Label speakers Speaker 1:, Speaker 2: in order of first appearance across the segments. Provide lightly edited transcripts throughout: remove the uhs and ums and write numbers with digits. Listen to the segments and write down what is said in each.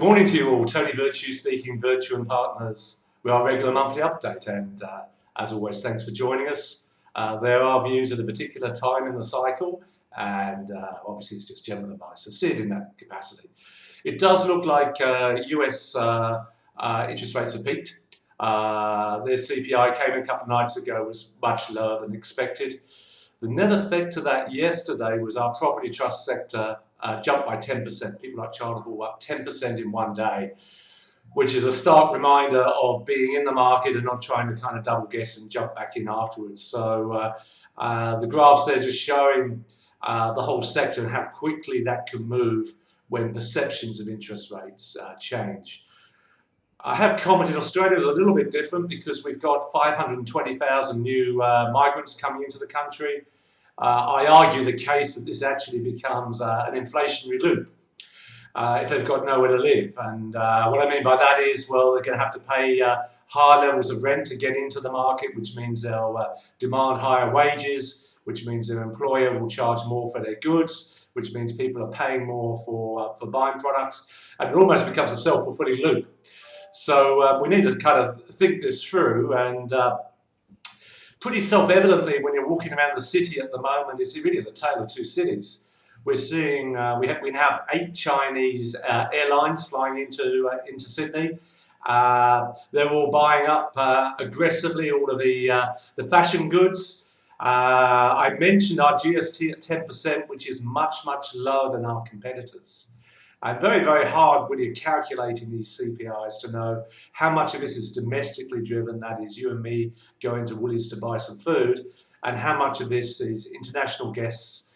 Speaker 1: morning to you all. Tony Virtue speaking, Virtue and Partners. We are a regular monthly update, and as always, thanks for joining us. There are views at a particular time in the cycle, and obviously it's just general advice, so see it in that capacity. It does look like US interest rates have peaked. Their CPI came in a couple of nights ago, was much lower than expected. The net effect of that yesterday was our property trust sector jumped by 10%. People like Charter Hall up 10% in one day, which is a stark reminder of being in the market and not trying to kind of double guess and jump back in afterwards. So the graphs there just showing the whole sector and how quickly that can move when perceptions of interest rates change. I have commented Australia is a little bit different because we've got 520,000 new migrants coming into the country. I argue the case that this actually becomes an inflationary loop if they've got nowhere to live. And what I mean by that is, well, they're going to have to pay higher levels of rent to get into the market, which means they'll demand higher wages, which means their employer will charge more for their goods, which means people are paying more for buying products. And it almost becomes a self-fulfilling loop. So we need to kind of think this through, and pretty self-evidently when you're walking around the city at the moment, it really is a tale of two cities. We're seeing, we now have 8 Chinese airlines flying into Sydney. They're all buying up aggressively all of the fashion goods. I mentioned our GST at 10%, which is much, much lower than our competitors. And very, very hard when you're calculating these CPIs to know how much of this is domestically driven, that is you and me going to Woolies to buy some food, and how much of this is international guests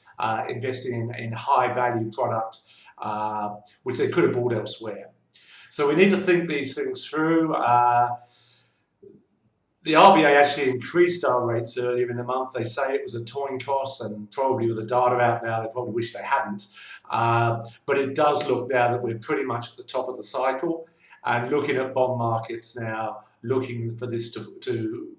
Speaker 1: investing in high value product, which they could have bought elsewhere. So we need to think these things through. The RBA actually increased our rates earlier in the month. They say it was a toying cost, and probably with the data out now, they probably wish they hadn't. But it does look now that we're pretty much at the top of the cycle, and looking at bond markets now, looking for this to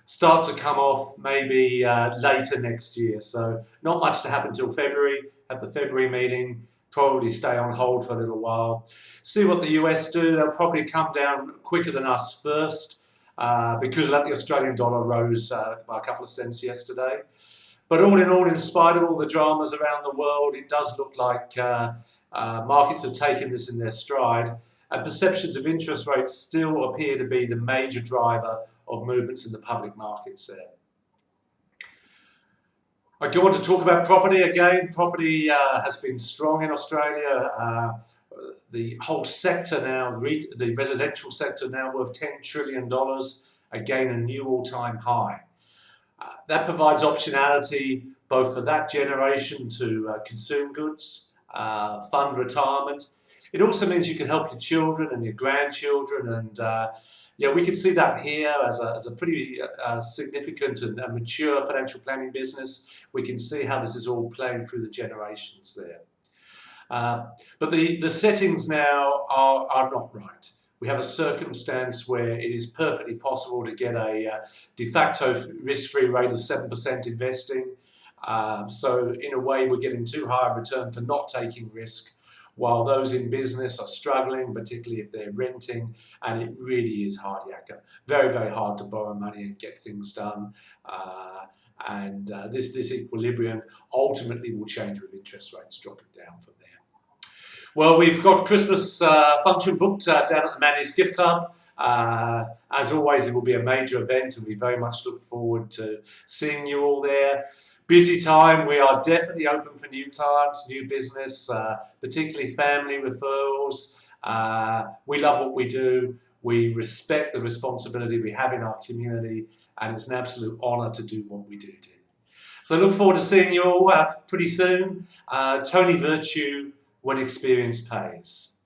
Speaker 1: start to come off maybe later next year. So not much to happen till February. Have the February meeting, probably stay on hold for a little while. See what the US do. They'll probably come down quicker than us first. Because of that, the Australian dollar rose by a couple of cents yesterday. But all in all, in spite of all the dramas around the world, it does look like markets have taken this in their stride, and perceptions of interest rates still appear to be the major driver of movements in the public markets there. I go on to talk about property again. Property has been strong in Australia. The whole sector now, the residential sector now worth $10 trillion, again a new all-time high. That provides optionality both for that generation to consume goods, fund retirement. It also means you can help your children and your grandchildren, and yeah, we can see that here as a pretty significant and mature financial planning business. We can see how this is all playing through the generations there. But the settings now are not right. We have a circumstance where it is perfectly possible to get a de facto risk-free rate of 7% investing. So in a way, we're getting too high a return for not taking risk, while those in business are struggling, particularly if they're renting, and it really is hard yakka. Very, very hard to borrow money and get things done. This equilibrium ultimately will change with interest rates dropping down from there. Well, we've got Christmas function booked down at the Manly's Gift Club. As always, it will be a major event, and we very much look forward to seeing you all there. Busy time. We are definitely open for new clients, new business, particularly family referrals. We love what we do. We respect the responsibility we have in our community, and it's an absolute honour to do what we do. So I look forward to seeing you all pretty soon. Tony Virtue, when experience pays.